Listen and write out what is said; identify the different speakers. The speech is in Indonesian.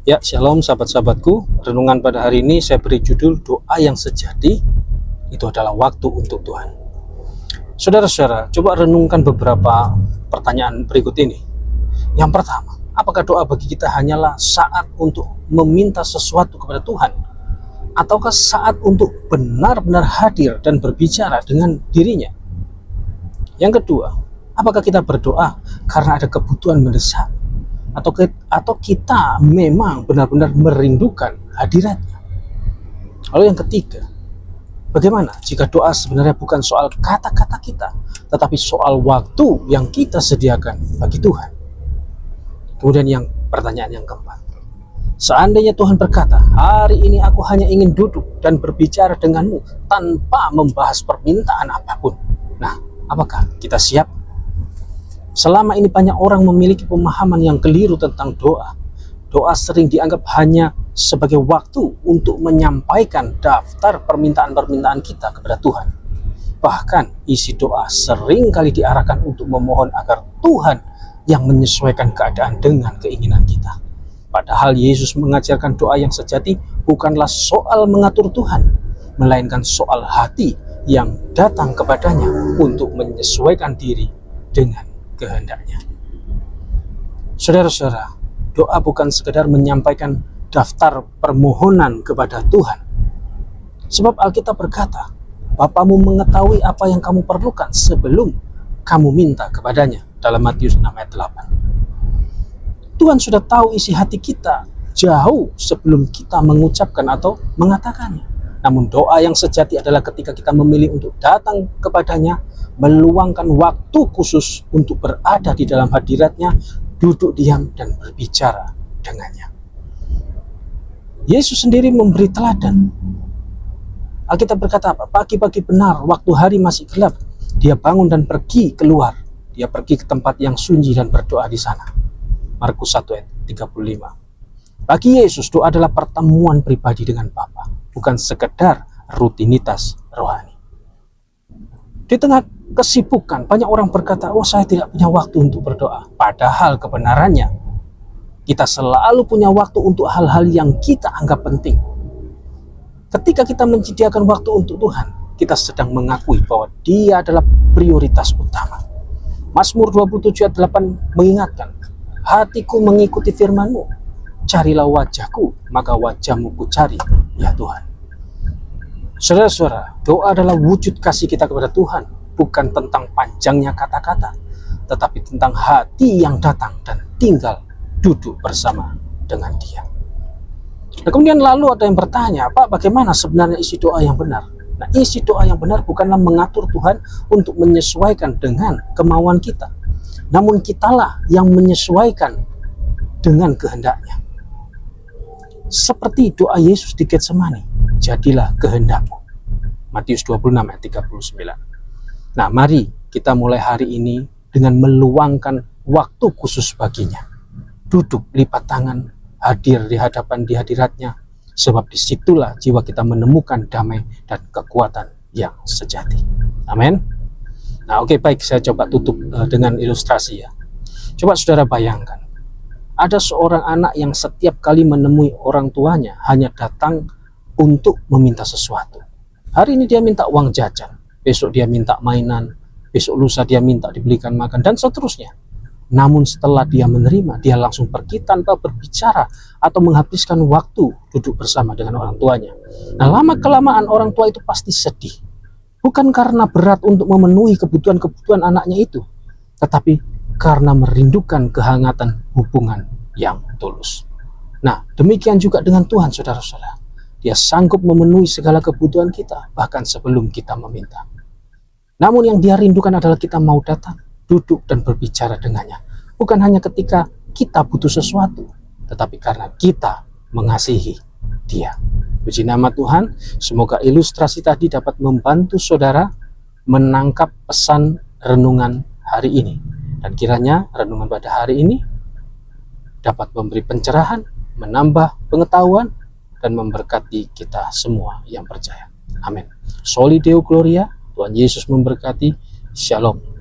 Speaker 1: Ya, shalom sahabat-sahabatku. Renungan pada hari ini saya beri judul doa yang sejati itu adalah waktu untuk Tuhan. Saudara-saudara, coba renungkan beberapa pertanyaan berikut ini. Yang pertama, apakah doa bagi kita hanyalah saat untuk meminta sesuatu kepada Tuhan? Ataukah saat untuk benar-benar hadir dan berbicara dengan dirinya? Yang kedua, apakah kita berdoa karena ada kebutuhan mendesak? Atau kita memang benar-benar merindukan hadiratnya? Lalu yang ketiga, bagaimana jika doa sebenarnya bukan soal kata-kata kita, tetapi soal waktu yang kita sediakan bagi Tuhan? Kemudian yang pertanyaan yang keempat, seandainya Tuhan berkata, hari ini aku hanya ingin duduk dan berbicara denganmu tanpa membahas permintaan apapun. Nah, apakah kita siap? Selama ini banyak orang memiliki pemahaman yang keliru tentang doa. Doa sering dianggap hanya sebagai waktu untuk menyampaikan daftar permintaan-permintaan kita kepada Tuhan. Bahkan isi doa sering kali diarahkan untuk memohon agar Tuhan yang menyesuaikan keadaan dengan keinginan kita. Padahal Yesus mengajarkan doa yang sejati bukanlah soal mengatur Tuhan, melainkan soal hati yang datang kepadanya untuk menyesuaikan diri dengan kehendaknya. Saudara-saudara, doa bukan sekedar menyampaikan daftar permohonan kepada Tuhan. Sebab Alkitab berkata, Bapamu mengetahui apa yang kamu perlukan sebelum kamu minta kepadanya, dalam Matius 6 ayat 8. Tuhan sudah tahu isi hati kita jauh sebelum kita mengucapkan atau mengatakannya. Namun doa yang sejati adalah ketika kita memilih untuk datang kepadanya, meluangkan waktu khusus untuk berada di dalam hadiratnya, duduk diam dan berbicara dengannya. Yesus sendiri memberi teladan. Alkitab berkata apa? Pagi-pagi benar, waktu hari masih gelap, dia bangun dan pergi keluar. Dia pergi ke tempat yang sunyi dan berdoa di sana. Markus 1 ayat 35. Bagi Yesus, doa adalah pertemuan pribadi dengan Bapa, bukan sekedar rutinitas rohani. Di tengah kesibukan, banyak orang berkata, oh saya tidak punya waktu untuk berdoa. Padahal kebenarannya, kita selalu punya waktu untuk hal-hal yang kita anggap penting. Ketika kita menyediakan waktu untuk Tuhan, kita sedang mengakui bahwa Dia adalah prioritas utama. Mazmur 27 ayat 8 mengingatkan, hatiku mengikuti firman-Mu. Carilah wajahku, maka wajah-Mu ku cari, ya Tuhan. Saudara-saudara, doa adalah wujud kasih kita kepada Tuhan, bukan tentang panjangnya kata-kata, tetapi tentang hati yang datang dan tinggal duduk bersama dengan Dia. Nah, kemudian lalu ada yang bertanya, Pak, bagaimana sebenarnya isi doa yang benar? Nah, isi doa yang benar bukanlah mengatur Tuhan untuk menyesuaikan dengan kemauan kita, namun kitalah yang menyesuaikan dengan kehendaknya. Seperti doa Yesus di Getsemani, jadilah kehendak-Mu. Matius 26 ayat 39. Nah, mari kita mulai hari ini dengan meluangkan waktu khusus baginya. Duduk lipat tangan, hadir di hadiratnya, sebab disitulah jiwa kita menemukan damai dan kekuatan yang sejati. Amin. Nah, oke, baik, saya coba tutup dengan ilustrasi ya. Coba saudara bayangkan, ada seorang anak yang setiap kali menemui orang tuanya hanya datang untuk meminta sesuatu. Hari ini dia minta uang jajan, besok dia minta mainan, besok lusa dia minta dibelikan makan, dan seterusnya. Namun setelah dia menerima, dia langsung pergi tanpa berbicara atau menghabiskan waktu duduk bersama dengan orang tuanya. Nah, lama-kelamaan orang tua itu pasti sedih. Bukan karena berat untuk memenuhi kebutuhan-kebutuhan anaknya itu, tetapi karena merindukan kehangatan hubungan yang tulus. Nah, demikian juga dengan Tuhan, saudara-saudara. Dia sanggup memenuhi segala kebutuhan kita, bahkan sebelum kita meminta. Namun yang Dia rindukan adalah kita mau datang, duduk dan berbicara dengannya. Bukan hanya ketika kita butuh sesuatu, tetapi karena kita mengasihi Dia. Puji nama Tuhan, semoga ilustrasi tadi dapat membantu saudara menangkap pesan renungan hari ini. Dan kiranya renungan pada hari ini dapat memberi pencerahan, menambah pengetahuan, dan memberkati kita semua yang percaya. Amin. Soli Deo Gloria, Tuhan Yesus memberkati. Shalom.